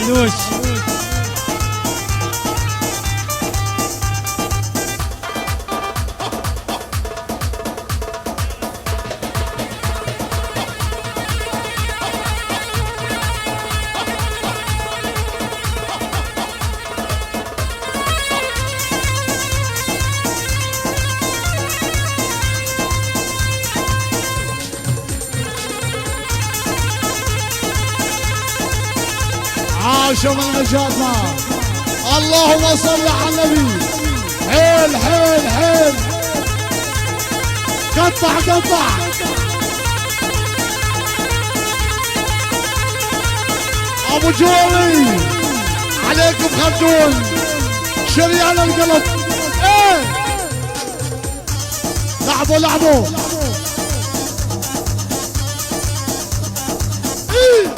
علوش. عاشوا من نجاتنا. اللهم صل على النبي. حيل حيل حيل. قطع قطع. ابو جوري عليكم خدون شريان القلب. ايه لعبوا لعبوا. ايه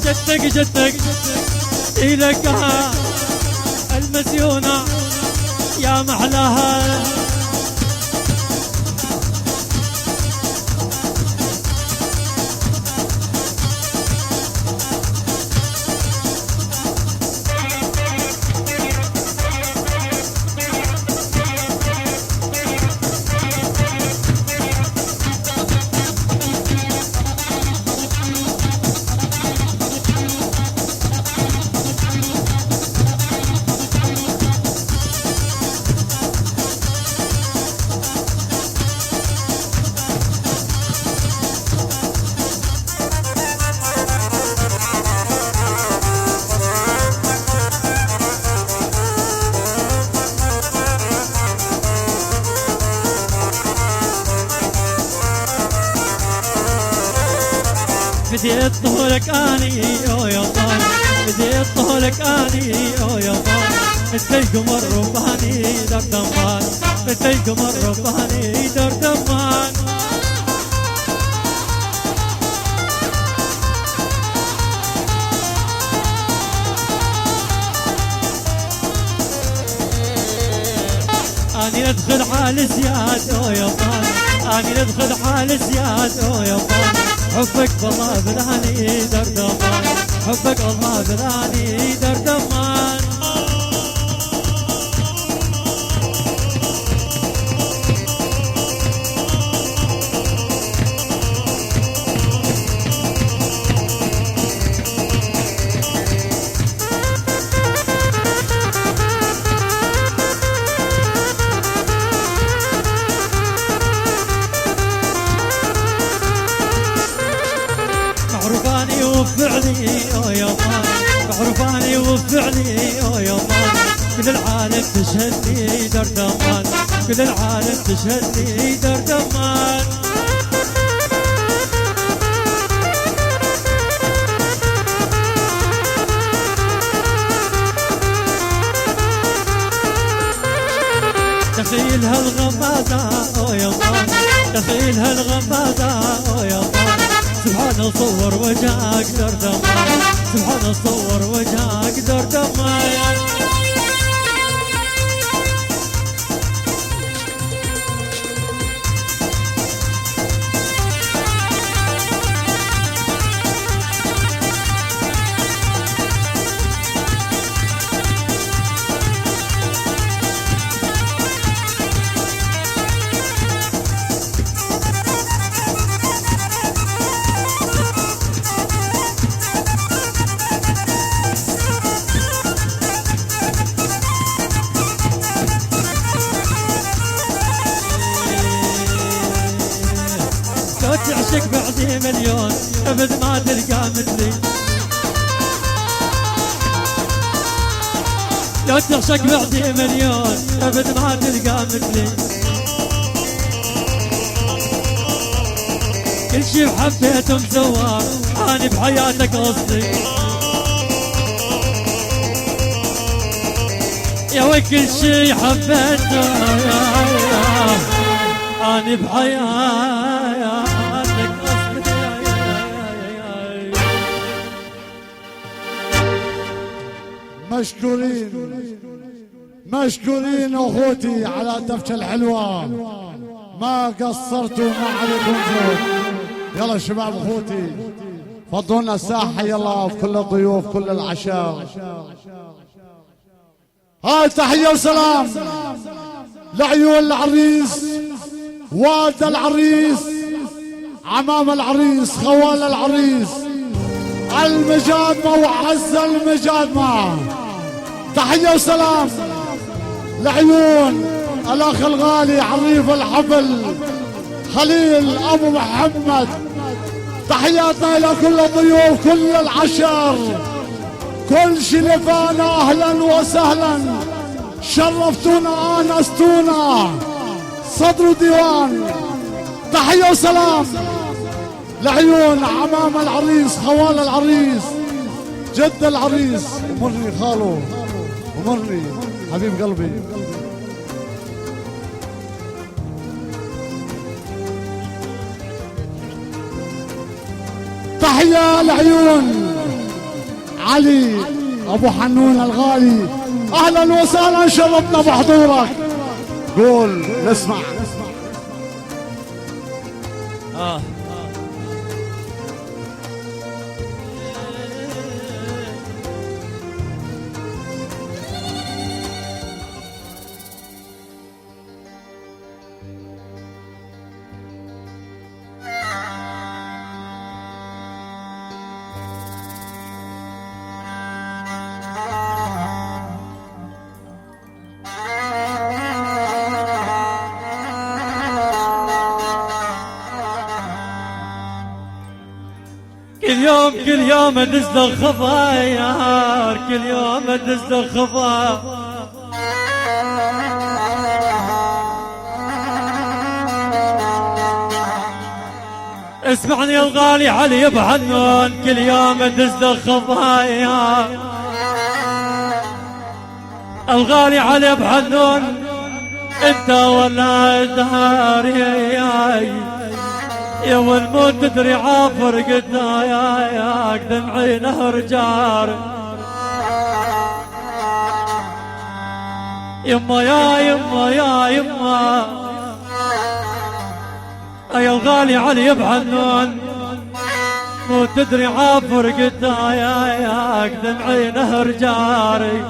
جدك جدك إلقاها المسيونة يا محلاها. بديت طولك اني او يا طال، بديت طولك اني او يا طال، مثل القمر رباني دار دمان، مثل القمر رباني دار دمان. اني ندخل حال زياد او يا طال، اني ندخل حال زياد او يا طال، حبك والله بلاني دار دمان، حبك والله بلاني دار دمان. معروفاني وفعلي او يا مان، معروفاني وفعلي او يا مان، كل العالم تشهدني دار دمان، كل العالم تشهدني دار دمان. تخيل هالغمازة او يا مان، تخيل هالغمازة او يا مان، سبحان صور وجهك دار دمان، سبحان صور وجهك دار دمان. لو تعشق بعدي مليون ابد ما تلقى مثلي، لو تعشق بعدي مليون ابد ما تلقى مثلي. شي حبيت مزوار اني بحياتك قصدي يا وي كل شي حبيته اني بحياتك قصدي مشكورين مشكورين اخوتي على الدفشة الحلوة، ما قصرتوا ما عليكم زود. يلا شباب اخوتي فضوا لنا الساحة يلا في كل الضيوف كل العشاء. هاي تحية وسلام لعيون العريس والد العريس عمام العريس خوال العريس المجادمة وعز المجادمة. تحية وسلام لعيون الأخ الغالي عريف الحفل خليل أبو محمد. تحياتنا إلى كل الضيوف كل العشر كل شلفانا أهلا وسهلا شرفتونا آنستونا صدر ديوان. تحية وسلام لعيون عمام العريس خوال العريس جد العريس مرني خالو ومرني حبيب قلبي. تحية لعيون علي ابو حنون الغالي اهلا وسهلا شرفنا بحضورك. قول نسمع. كل يوم ادز له خباير كل يوم ادز له خباير اسمعني يا الغالي علي بحنون كل يوم ادز له خباير الغالي علي بحنون انت ولا داري يا والموت تدري عافر قداياك دمعي نهر جار يما يا يما يا يما يا الغالي علي بحنون مو تدري عافر قداياك دمعي نهر جاري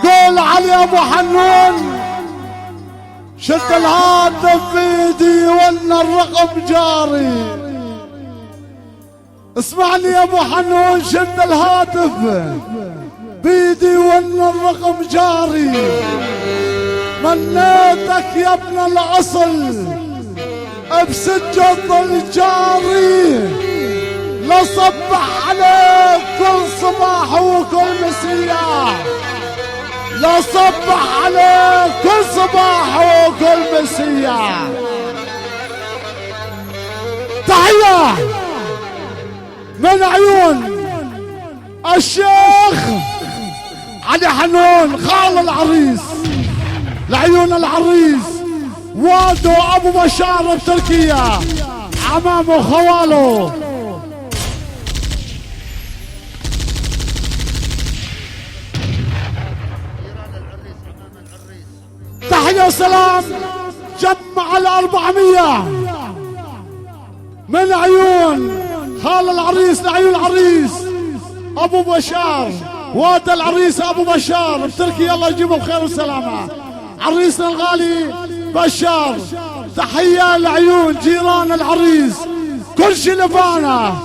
قول علي ابو حنون شد الهاتف بيدي وانا الرقم جاري. اسمعني يا ابو حنون شد الهاتف بيدي وانا الرقم جاري. منيتك يا ابن الاصل بسجد الجاري لصبح عليك كل صباح وكل مسية لصبح عليك كل صباح وكل مسية. تحية من عيون الشيخ علي حنون خال العريس لعيون العريس والده ابو بشار بتركيا عمامه خواله. تحية وسلام جمع 400 من عيون خال العريس لعيون العريس ابو بشار واد العريس ابو بشار بتركيا الله يجيبه بخير وسلامه. عريسنا الغالي بشار. تحية لعيون جيران العريس كل شلفانه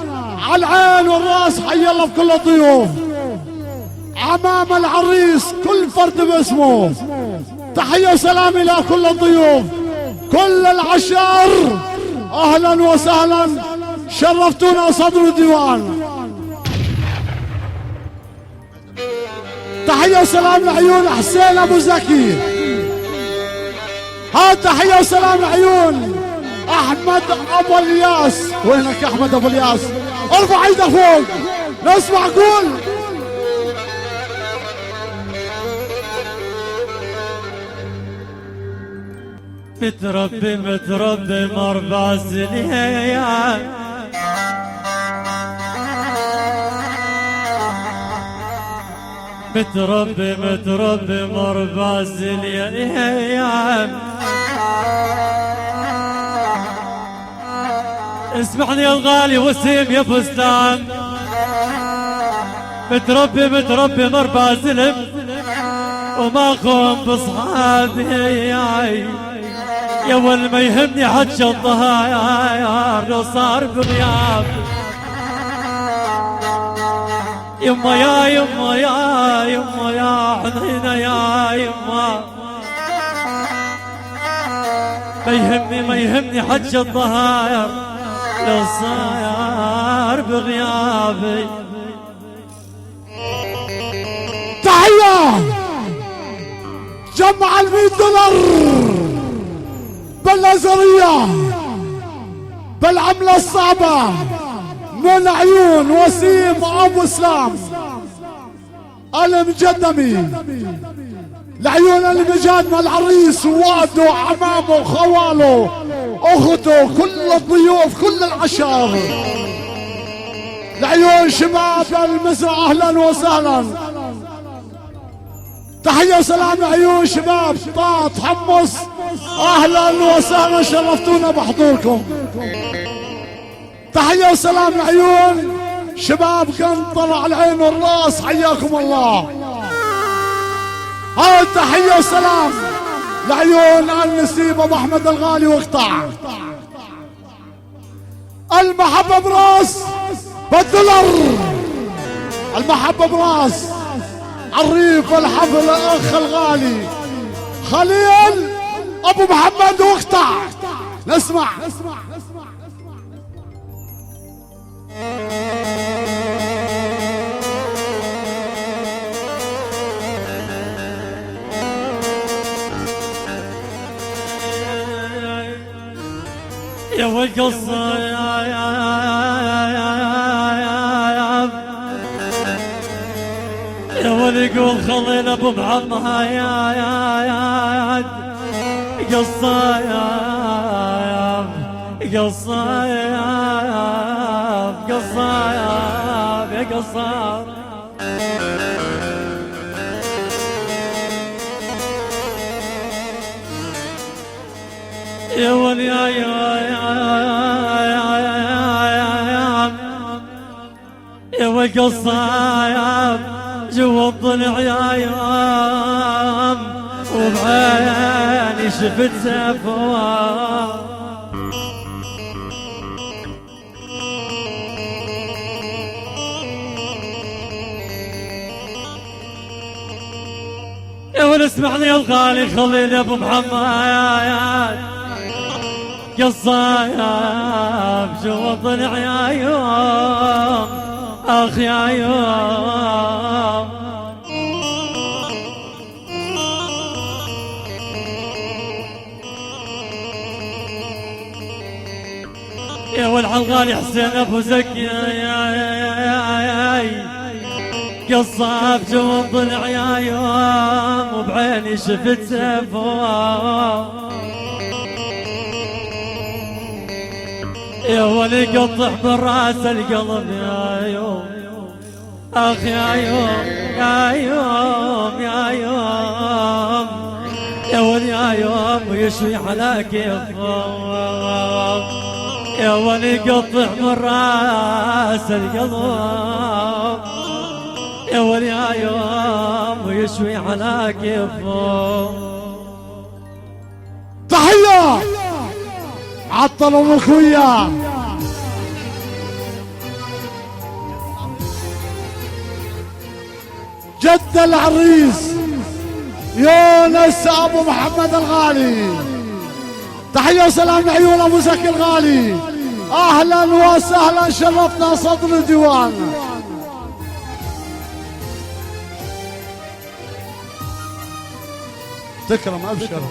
على العين والراس. حي الله بكل الضيوف عمام العريس كل فرد باسمه. تحية وسلام إلى كل الضيوف كل العشر أهلا وسهلا شرفتونا صدر الديوان. تحية وسلام لعيون حسين أبو زكي ها تحية وسلام العيون احمد ابو الياس. وينك يا احمد ابو الياس؟ ارفع ايدك فوق نسمع قول. متربي متربي مربع سنين، متربي متربي مربع سنين. اسمعني يا الغالي وسيم يا ابو اسلام، متربي متربي مربع سلم وما اخون بصحابي، يا ول ما يهمني حج الظهاير لو صار بغياب. يما يا يما يا يما يا حنينه يا يما، ما يهمني حج الظهاير لو صار بغيابي. تحية جمع $100 بالنظرية بالعملة الصعبة من عيون وسيم ابو اسلام المجدمي، العيون المجادمة العريس وواده وعمامه وخواله اخته كل الضيوف كل العشر، العيون شباب المزرعة اهلا وسهلا. تحية وسلام عيون شباب طاط حمص اهلا وسهلا شرفتونا بحضوركم. تحية وسلام عيون شباب قنطرة على العين والراس حياكم الله. هاي تحية وسلام لعيون النسيب ابو احمد الغالي واقطع المحبة براس بالدولار، المحبة براس عريف الحفل الاخ الغالي خليل ابو محمد واقطع. نسمع يا والقصة يا ولي يقول خليل ابو محمد قصة قصة قصة يا قصة. يا ولي يا والقصة جوا الضلع يا يام وبعيني شفت سفوان. يا ول اسمعني يا الغالي خليني ابو محمد قصايب جوا الضلع يا يوم اخ يا يوم. يا ول عالغالي حسين ابو زكي قصاب جوا الضلع يا يوم وبعيني شفت سفوان. يا ولي قطع براس القلب يا يوم اخ يا يوم يا يوم يا يوم يا ولي يا يوم ويشوي على كيفه. يا ولي قطع براس القلب يا ولي يا يوم ويشوي على كيفه. تحية عطلوا مخويا جد العريس يونس ابو محمد الغالي. تحية وسلام لعيون ابو زكي الغالي اهلا وسهلا شرفنا صدر الديوان. تكرم ابشر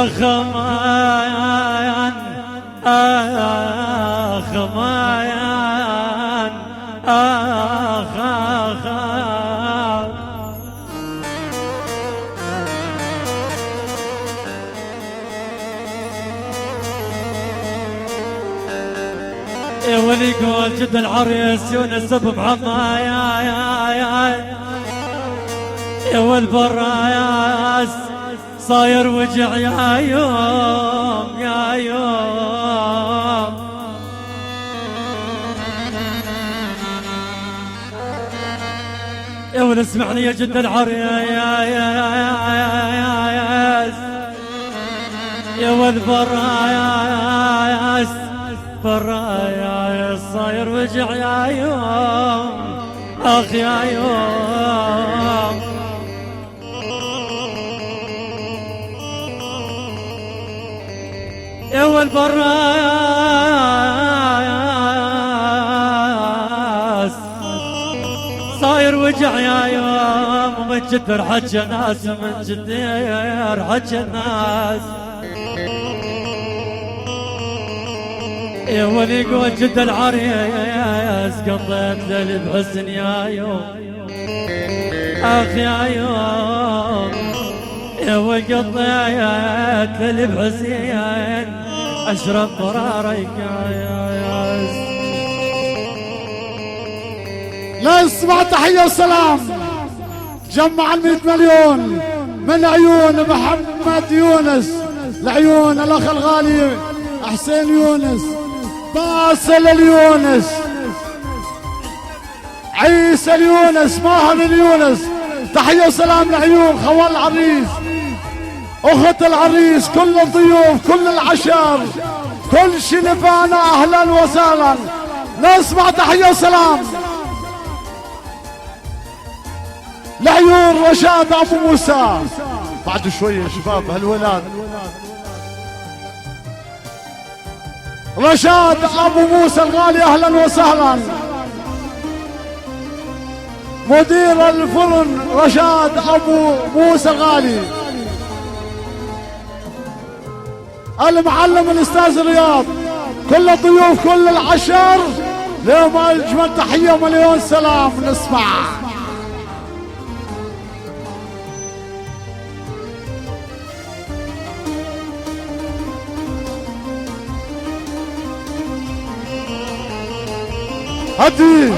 خمايان خمايان ولي يقول جد العريس يونس بمحمى يا والبراياس صاير وجع يا يوم يا يوم يا ولد اسمعني يا جد العريس يا والبراياس براياس صاير وجع يا يوم اخ يا يوم يا والبراياس صاير وجع يا يوم ومن جدر حج ناس من جدر حج الناس يا ولي قول جد العريس قضيت ليل بحزن يا يوم اخ يا يوم يا ولي قضيت ليل بحزن اشرب مرارك يا لا اسمع تحية وسلام. جمع 100 مليون من عيون محمد يونس لعيون الاخ الغالي حسين يونس، باسل اليونس، عيسى اليونس، ماهر اليونس. تحية وسلام لعيون خوال العريس، اخت العريس، كل الضيوف، كل العشر، كل شنفانا اهلا وسهلا. نسمع تحية وسلام لعيون رشاد ابو موسى. بعد شوية شباب هالولاد رشاد ابو موسى الغالي اهلا وسهلا. مدير الفرن رشاد ابو موسى الغالي، المعلم الاستاذ رياض، كل الضيوف، كل العشر لهم اجمل تحيه ومليون سلام. نسمع هدي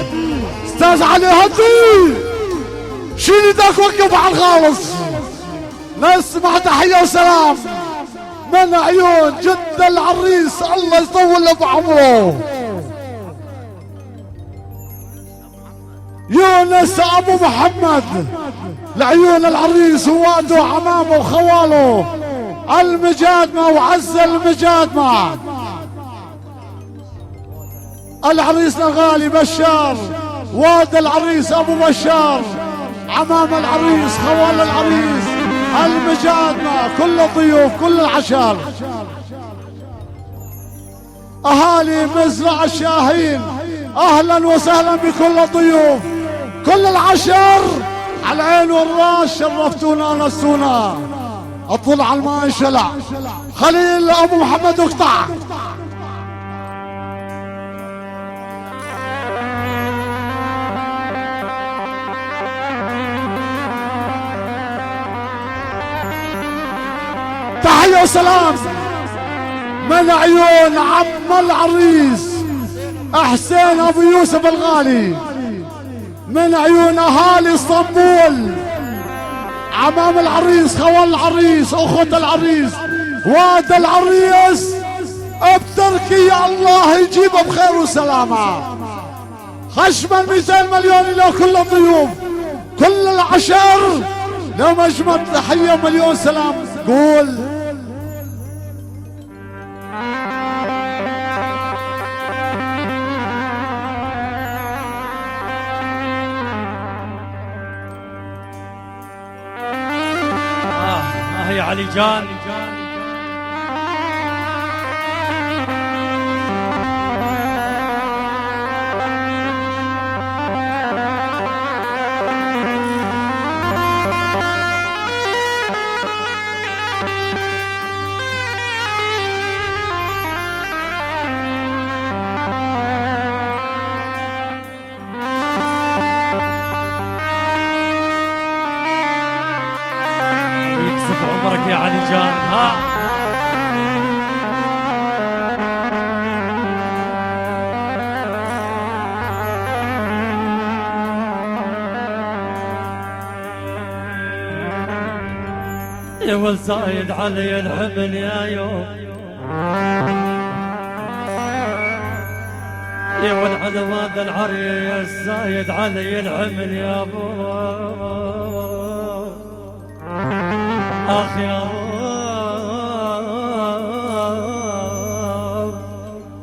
استاذ علي، هدي شيل ايدك وقف على الخالص. نسمع تحيه وسلام من عيون جد العريس، الله يطول له بعمره، يونس ابو محمد لعيون العريس وواده وعمامه وخواله المجادمه وعز المجادمه. العريس الغالي بشار، واد العريس ابو بشار، عمام العريس، خوال العريس، المجادمه، كل الضيوف، كل العشر، اهالي مزرعه الشاهين، اهلا وسهلا بكل الضيوف، كل العشر، على العين والراس، شرفتونا ونستونا. اطل على الماء انشلع، خليل ابو محمد اقطع. تحية وسلام من عيون عم العريس حسين ابو يوسف الغالي، من عيون اهالي اسطنبول، عمام العريس، خوال العريس، اخوة العريس، واد العريس بتركيا، الله يجيبه بخير وسلامة. خشما 200 مليون الى كل الضيوف، كل العشر لهم اجمل تحية ومليون سلام. قول يا علي جان. عمرك يا علي جان. ها يا ول زايد علي الحمل يا يوم، يا ول على هذا العريس زايد علي الحمل يا ابو، اخ يا ابو،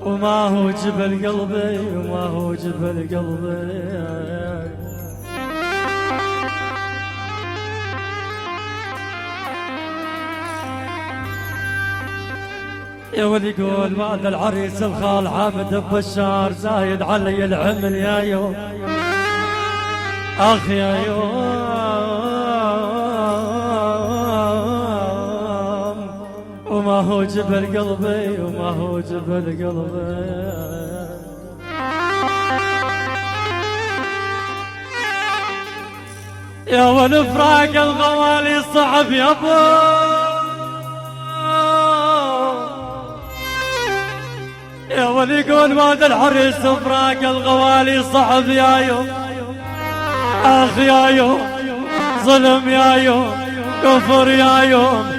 وما هو جبل قلبي وما هو جبل قلبي. يا ولي يقول بعد العريس الخال حامد بشار زايد علي العمل يا يوم، اخ يا يوم، وما هو جبل قلبي وما هو جبل قلبي. يا ولي فراق الغوالي صعب يا ابو، يا ولي يقول بعد الحرس فراق الغوالي صعب يا يوم، اخ يا يوم، ظلم يا يوم، كفر يا يوم.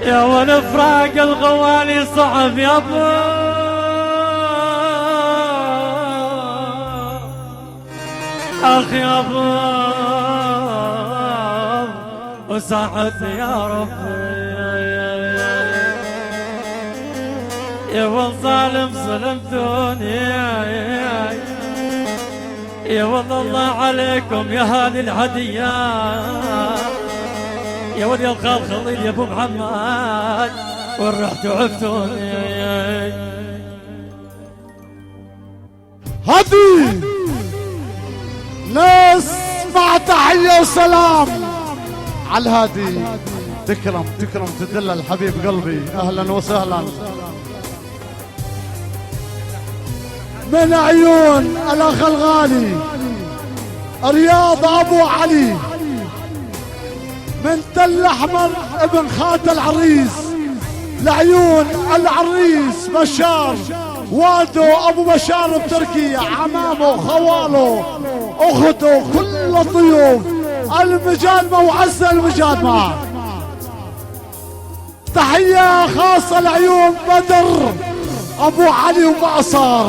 يا ولي فراق الغوالي صعب يا ابو، اخ يا ابو، وساعتي يا ربي يا ول ظالم ظلمتوني، يا والله الله عليكم يا هذه الهدية، يا ولي الخال خليل يا ابو محمد وين رحتوا عفتوني. هدي نسمع تحية وسلام على الهادي. تكرم تكرم تدلل حبيب قلبي، اهلا وسهلا من عيون الاخ الغالي رياض ابو علي من تل احمر ابن خالة العريس، لعيون العريس بشار، والده ابو بشار بتركيا، عمامه خواله اخته، كل الضيوف المجادمه وعز المجادمه. تحيه خاصه لعيون بدر ابو علي ومعصر،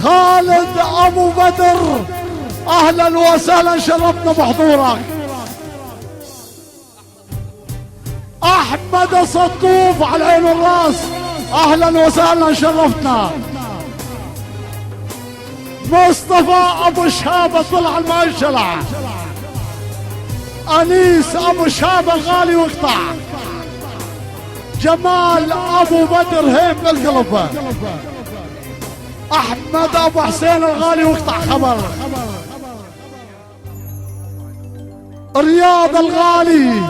خالد ابو بدر اهلا وسهلا، شرفنا بحضورك. احمد الصطوف على العين والراس اهلا وسهلا، شرفتنا. مصطفى ابو شهاب طلع المنشلة، انيس ابو شهاب الغالي وقطع، جمال ابو بدر هيم بالقلب، احمد ابو حسين الغالي وقطع خبر، رياض الغالي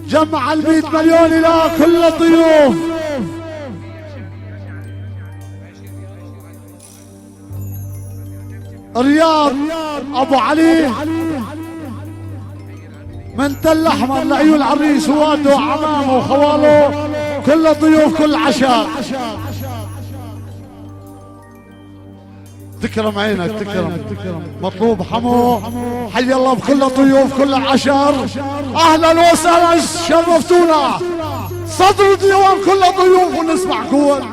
جمع 100 مليون الى كل الضيوف. رياض ابو علي من تل احمر لعيون العريس، واده وعمامه وخواله، كل الضيوف كل عشاء. تكرم عينك تكرم، مطلوب حمو، حي الله بكل الضيوف كل العشر، اهلا وسهلا، شرفتونا. صدر ديوان كل الضيوف ونسمع قول.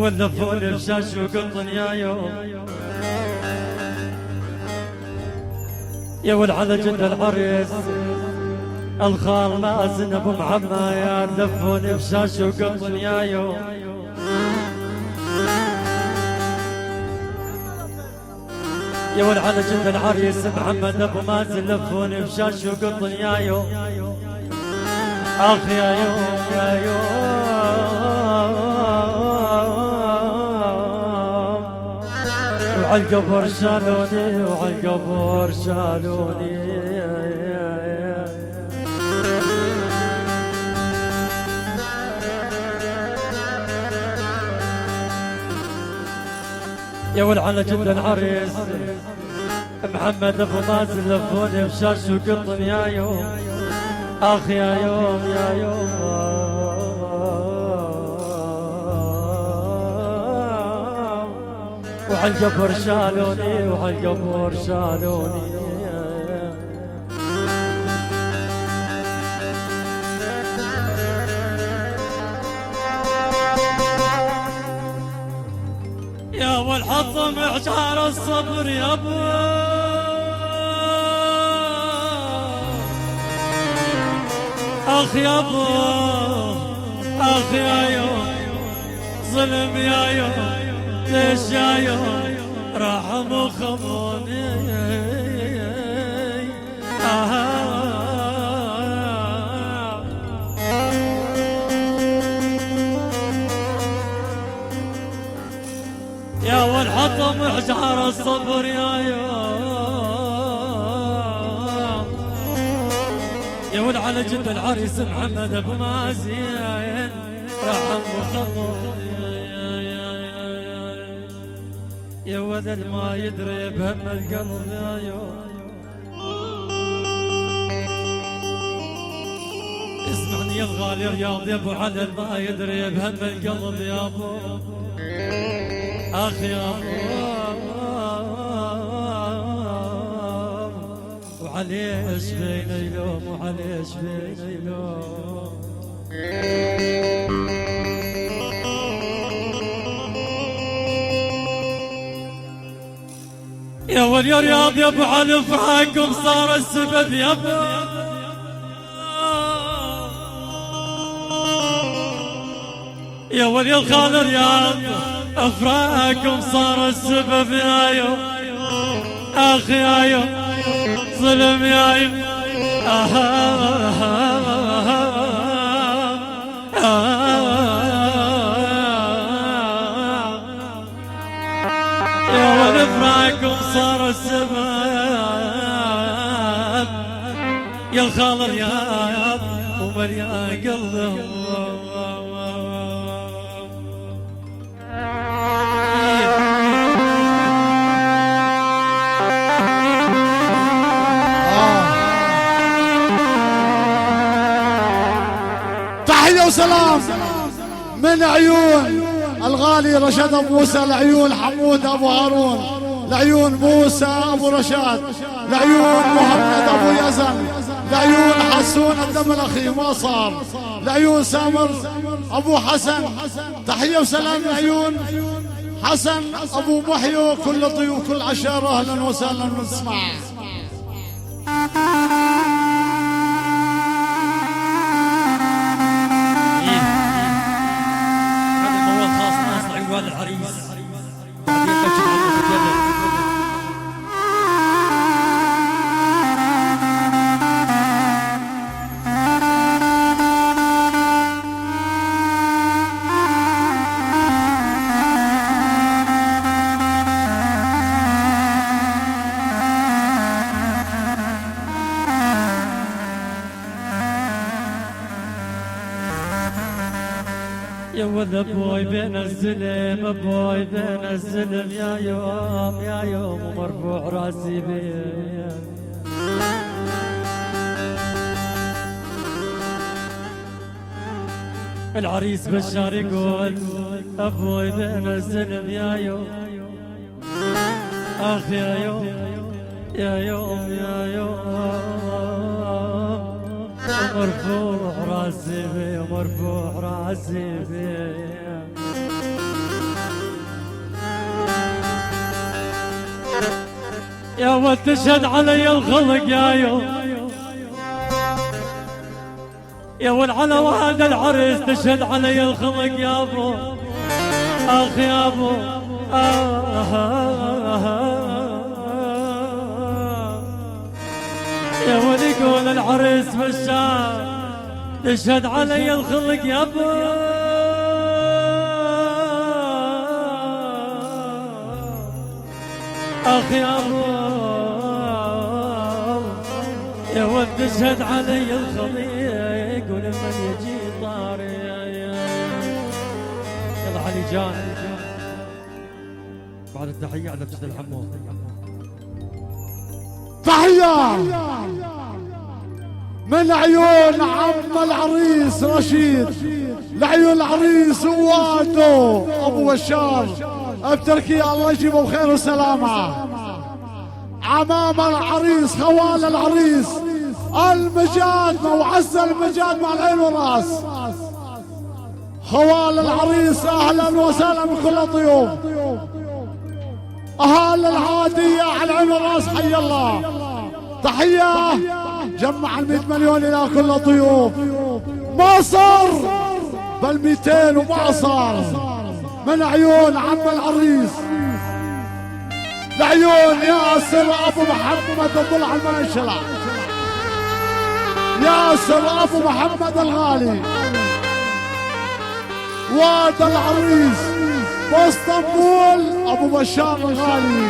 ولفوني بشاش وقطن يا يوم يا ولد على جد العريس الخال مازن ابو محمد لفوني بشاش وقطن يا يوم يا ولد على جد العريس محمد ابو مازن لفوني بشاش وقطن يا يوم اخ يا يوم يا يوم وعالقبر شالوني وعالقبر شالوني يا ولد على جد العريس محمد ابو مازن لفوني بشاش وقطن يا يوم اخ يا يوم يا يوم وعالقبر شالوني وعالقبر شالوني يا والحطم اعجار الصبر يا ابو اخ يا ابو اخ يا يوم ظلم يا يوم ليش يا يوم رحم وخموني يا والحطم احجار الصبر يا يوم يا ولد على جد العريس محمد ابو مازن رحم وخموني يا ولد ما يدري بهم القلب يا يوم اسمعني يا الغالي رياض يا ابو علي ما يدري بهم القلب يا ابو اخ يا ابو وعليش بين يلوم وعليش بين يلوم يا ول يا رياض يا ابو علي فراقكم صار السبب يا ابو يا ول يا الخال رياض افراقكم صار السبب يا يوم اخ يا يوم ظلم يا يوم يا ول افراقكم صار السبب يا الخال رياض ومليان قلبه تحية وسلام من عيون الغالي رشاد ابو موسى لعيون حمود ابو هارون لعيون موسى ابو رشاد لعيون محمد ابو يزن لعيون حسون الدم الاخي ما صار لعيون سامر ابو حسن. تحية وسلام لعيون حسن ابو محيو كل ضيوف كل عشارة اهلا وسهلا نسمع. يا ولد ابوي بين الزلم ابوي بين الزلم يا يوم ومرفوع راسي بيه العريس بشار يقول ابوي بين الزلم يا يوم اخ يا يوم يا يوم يا يوم مرفوع راسي بيه مرفوع راسي بيه يا ولد تشهد علي الخلق يا يوم، يا ولد على وهذا العرس تشهد علي الخلق يا ابو، اخ يا ابو يا ولد يقول العرس بشار تشهد علي الخلق يا ابو، اخ يا ابو يا ولد تشهد علي الخليق ولمن يجي طاري. يلا علي جان بعد التحية على بجد الحمو. تحية من عيون عم العريس رشيد لعيون العريس ووالده ابو بشار بتركيا، الله يجيبه بخير وسلامة. عمام العريس خوال العريس المجادمة وعز المجادمة على العين والراس. خوال العريس اهلا وسهلا بكل الضيوف. اهالي العادية على العين والراس حي الله. تحية جمع 100 مليون الى كل الضيوف. ما صار بل 200 وما صار من عيون عم العريس لعيون ياسر ابو محمد الضلع المنشلة، ياسر ابو محمد الغالي واد العريس باسطنبول ابو بشار الغالي.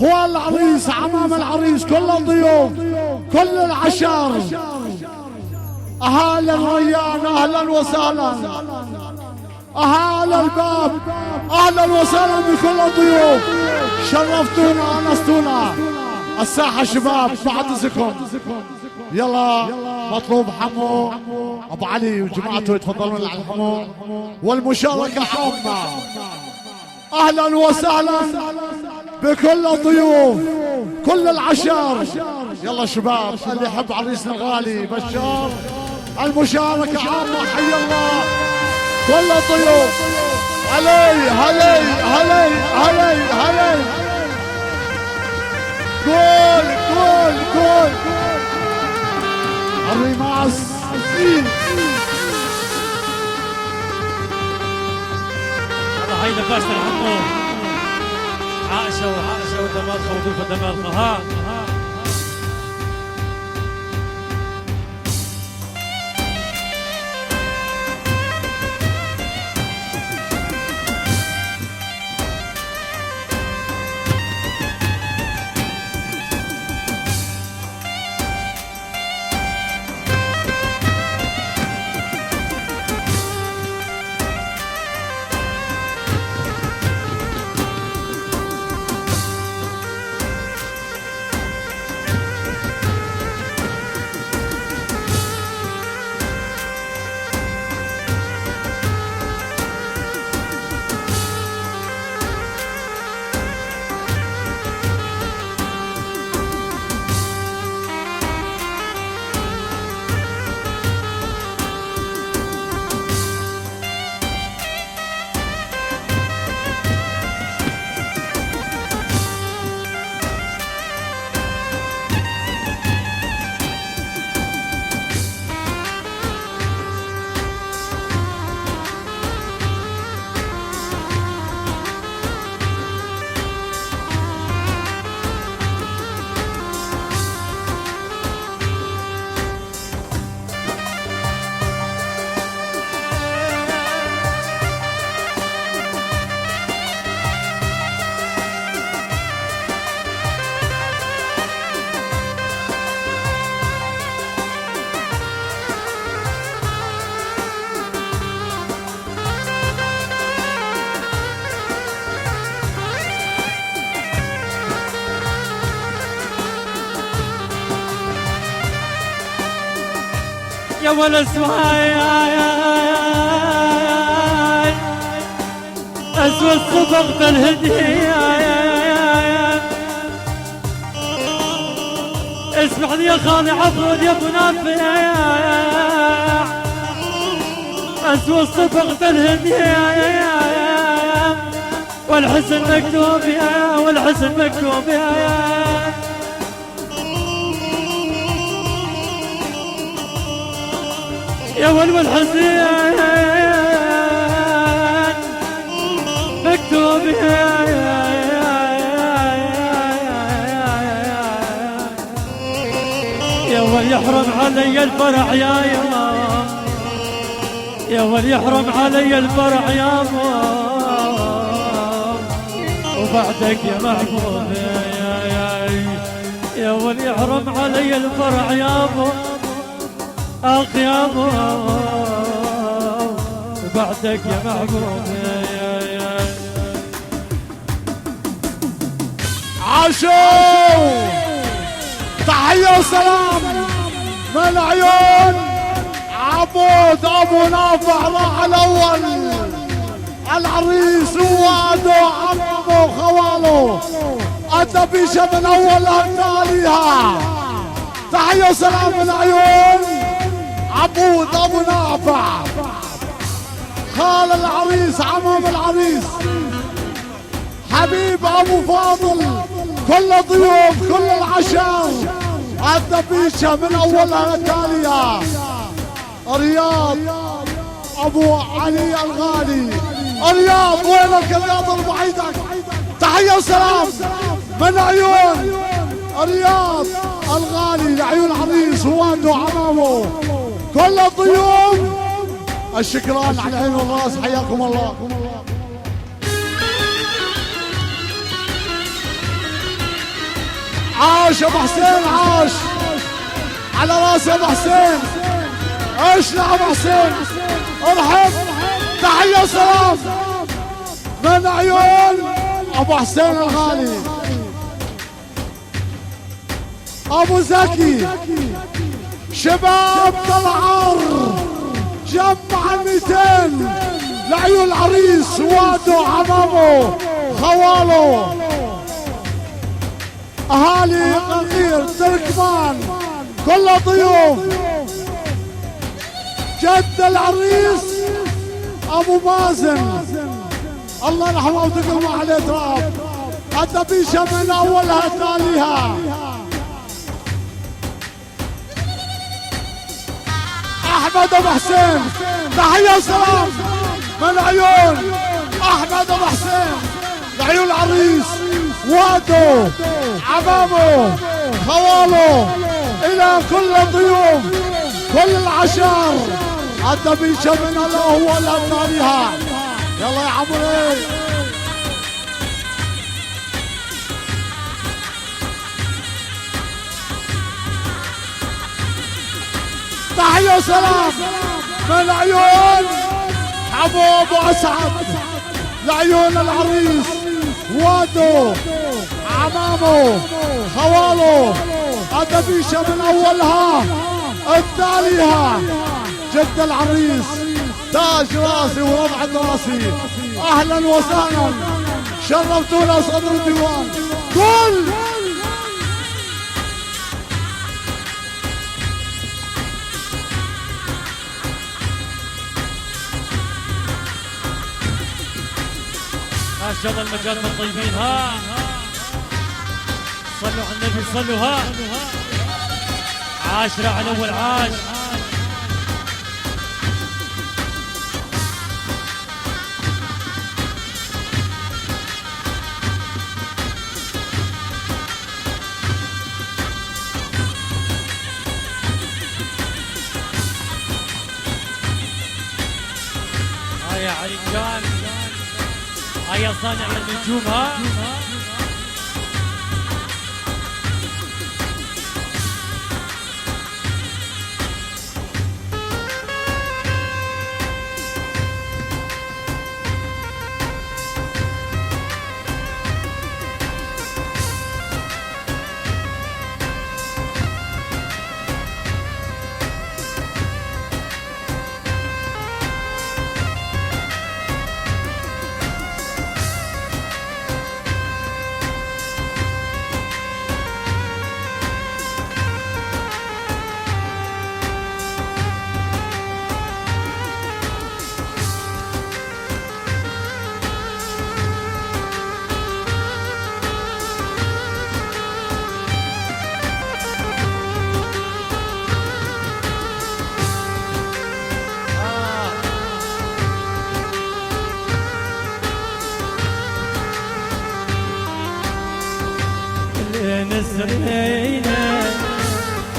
هو العريس عمام العريس كل الضيوف كل العشار. اهالي الريان اهلا وسهلا. اهالي الباب اهلا وسهلا بكل الضيوف. شرفتونا انستونا. الساحه شباب بعد اذنكم. يلا مطلوب حمو ابو علي وجماعته يتفضلون على الحمو والمشاركه عامه. اهلا وسهلا بكل الضيوف كل العشار. يلا شباب اللي يحب عريسنا الغالي بشار المشاركه عامه حي الله كل الضيوف. علي علي علي علي علي قول قول قول الرماس. الله هاي لباس الحمو عائشة وعائشة ودمالخة وضيفة دمالخة. ها يا ولا سواي أسوى الصبغ بالهدية. اسمعني يا خالي عفود يا ابو نافع أسوى الصبغ بالهدية. والحزن مكتوب يا والحزن مكتوب يا والحزن مكتوب يا وليحرم علي الفرح يا وليحرم علي الفرح يا وبعدك يا محبوب يا وليحرم علي الفرح يا اخ يا وبعدك يا محبوب عاشوا تحية وسلام من عيون عبود ابو نافع راح الاول العريس ووالده عمه وخواله الدبيشه من اولها تاليها. تحية وسلام من عيون عبود ابو نافع خال العريس عمام العريس حبيب ابو فاضل كل ضيوف كل العشاء الدبيشه من اولها تاليها. رياض ابو علي الغالي رياض وينك رياض اربعيدك. تحيه وسلام من عيون رياض الغالي لعيون عريس ووالده وعمامه كل الضيوف. الشكران على العين والراس حياكم الله. عاش ابو حسين عاش على راس ابو حسين. اشلع ابو حسين ارحب. تحيه وسلام من عيون ابو حسين الغالي ابو زكي شباب طلعار جمع 200 لعيون العريس واده عمامه خواله اهالي قرقير تركمان كل ضيوف. جد العريس ابو مازن الله يرحمه وتقلوا عليه تراب. الدبيشه من اولها تاليها. احمد ابو حسين تحيه وسلام من عيون احمد ابو حسين لعيون العريس واده عمامه خواله الى كل الضيوف كل العشار. الدبيشه من الله ولا تاليها. يلا يا عمري. تحيه وسلام من عيون حبوب واسعد لعيون العريس واده عمامه خواله. الدبيشه من اولها التاليها. جد العريس تاج راسي ورفعة راسي. اهلا وسهلا شرفتونا صدر الديوان. كل ما شاء الله المجال من طيبين. ها صلوا على النبي صلوا. ها عاشرة على اول عاش. يا علي جان هيا صانع النجوم. ها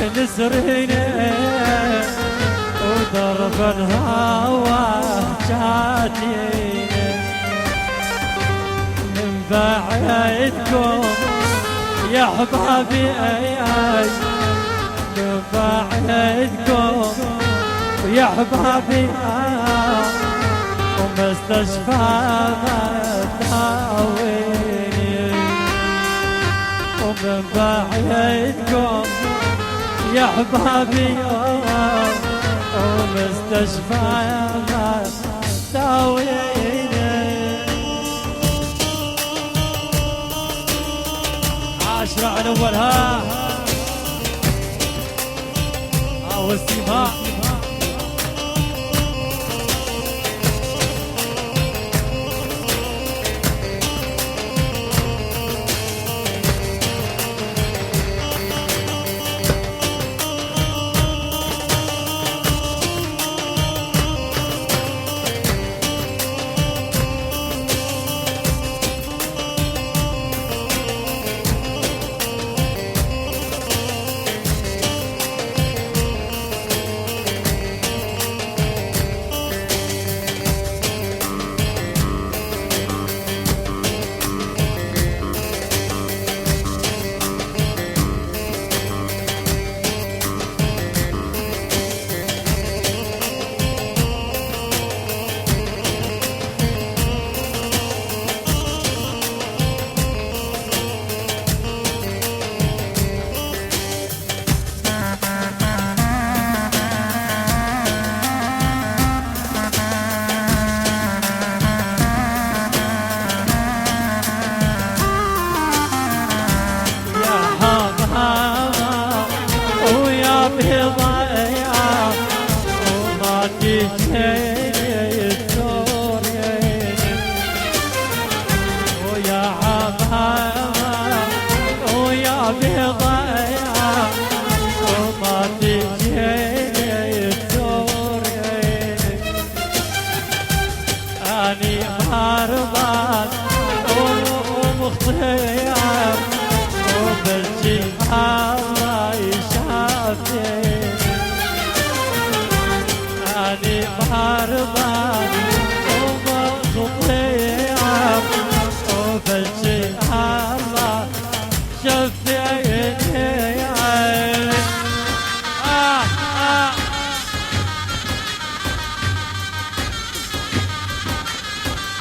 نسريني ودرب الهوى جاتيني من بعيدكم يا حبابي من بعيدكم يا حبابي ومستشفى ما تداويني ومن بعيدكم يا حبابي ومستشفى ما تداويني عاشرة على أولها والسماء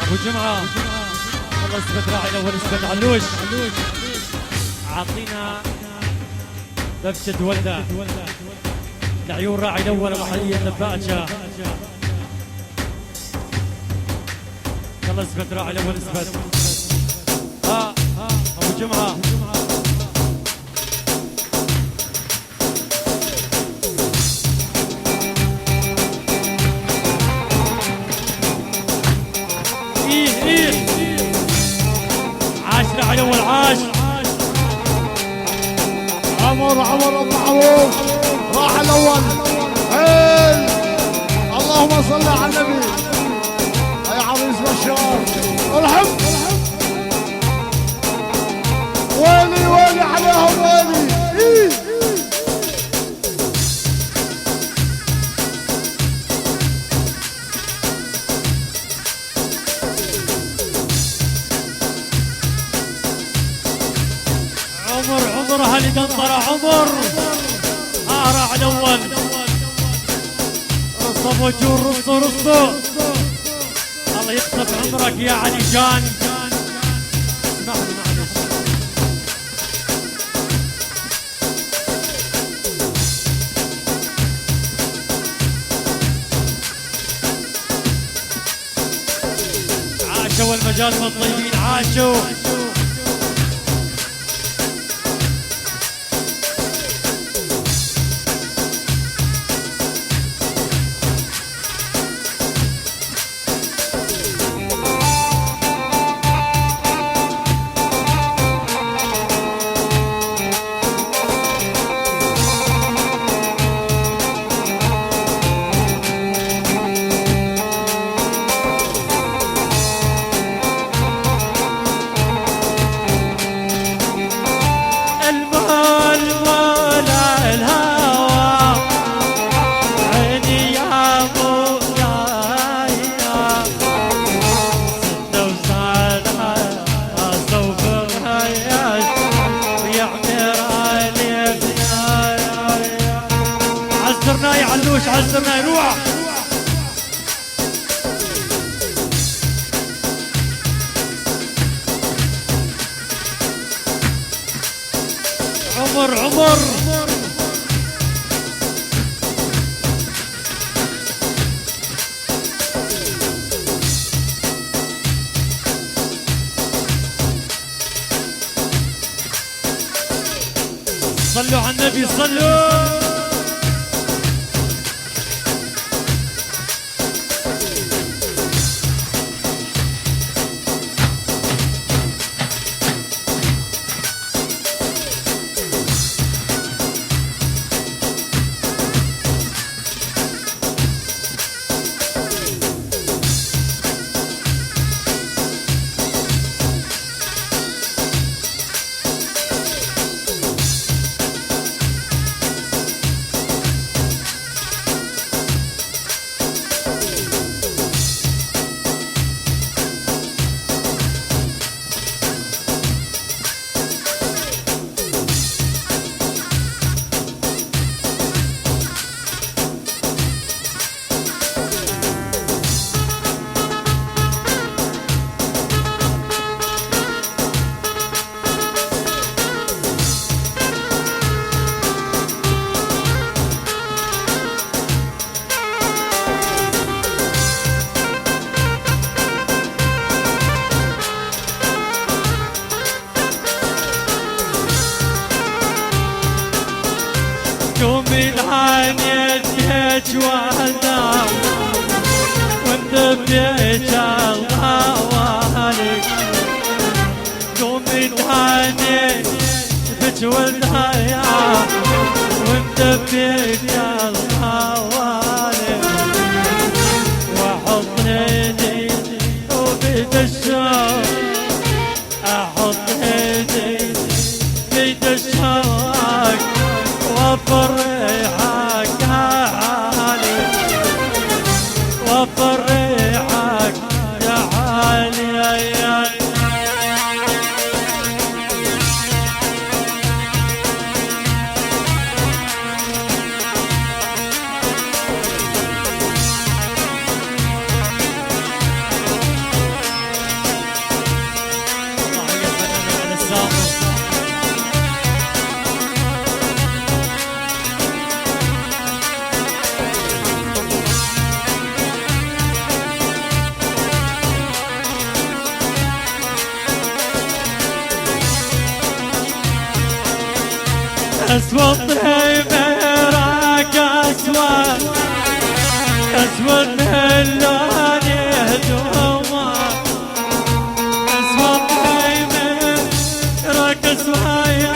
ابو جمعه والله اسبت راعي الاول اسبت علوش عاطينا دفشه ولده لعيون راعي الاول محليه النباجه يلا اسبت راعي الاول اسبت ابو جمعه عاشر على اول عاش عمر ابو معروف راح الاول هيل اللهم صل على النبي يا عريس بشار الحب ويلي ويلي عليهم ويلي عمر هالي دنطرة عمر راح الاول رص وجور رصوا الله يقصف عمرك يا علي جان اسمعني معلش عاشوا المجال من الطيبين عاشوا علوش على الزمان روح. عمر عمر صلوا على النبي صلوا. قومي العانيت والدار وانت بيت الغوالي. قومي العانيت والدار وانت بيت الغوالي. واحط ايدي وبيد الشوق احط ايدي بيد الشوق وافرحك يا علي وافرحك يا علي. اسود طيبك اسود اسود اللون يهدوما. اسود طيبك اسود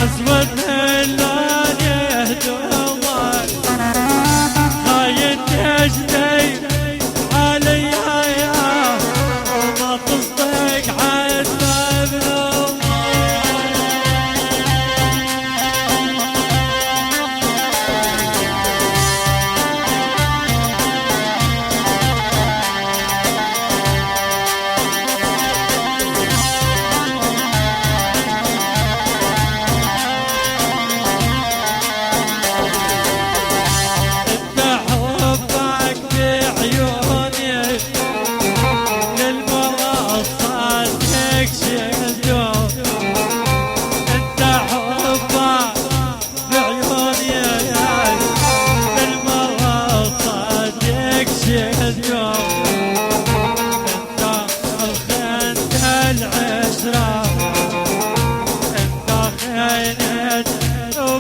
اسود اللون يهدوما. خاين تجدي علي وما تصدق عتب نوما.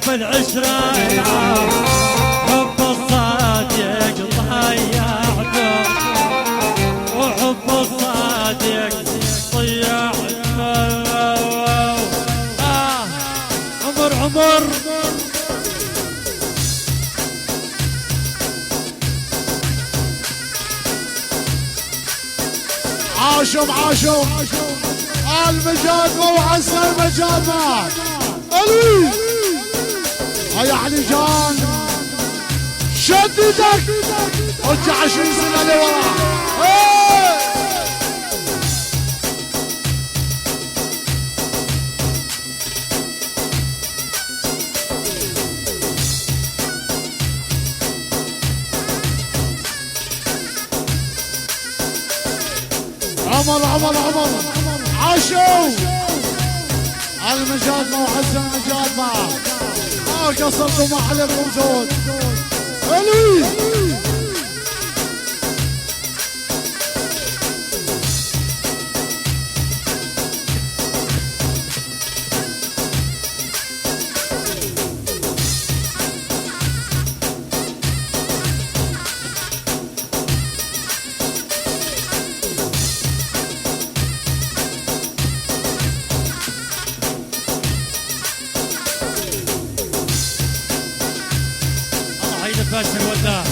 بالعشرة حب الصادق ضيعته وحب الصادق ضيعته. عمر عمر عاشم عاشم المجاد وعسى المجاد معك الوي. هيا علي جان شددك رجع 20 سنة لورا. عمر عاشوا المجادمة وعز المجادمة ما قصرتوا ما عليكم زود علي باشا الوداع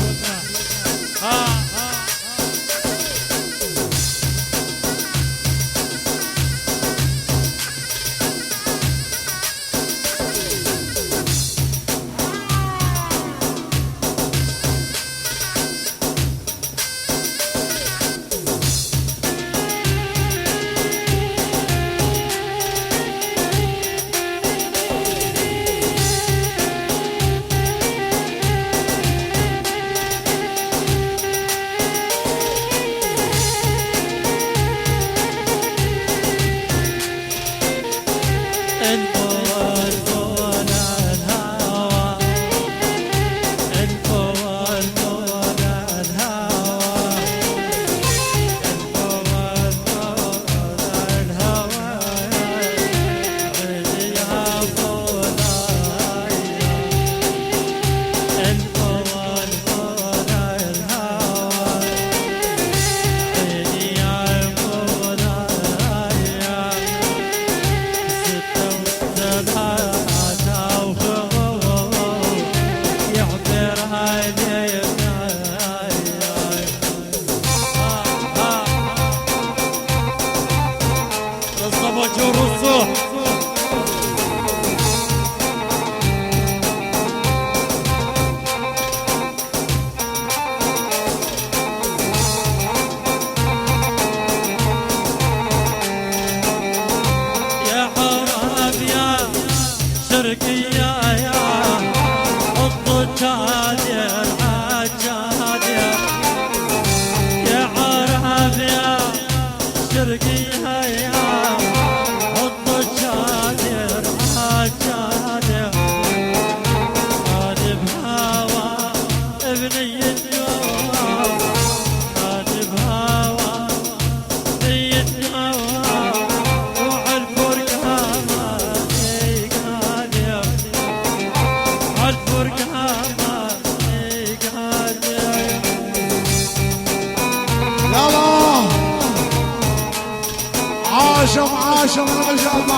عاشم الرجال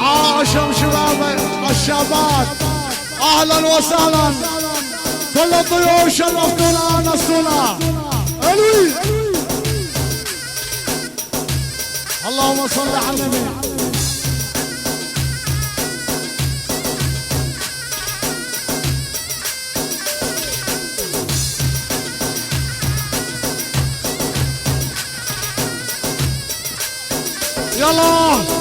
عاشم شباب الشابات اهلا وسهلا كل الضيوف شرفتونا انستونا علي اللهم صل على النبي يلا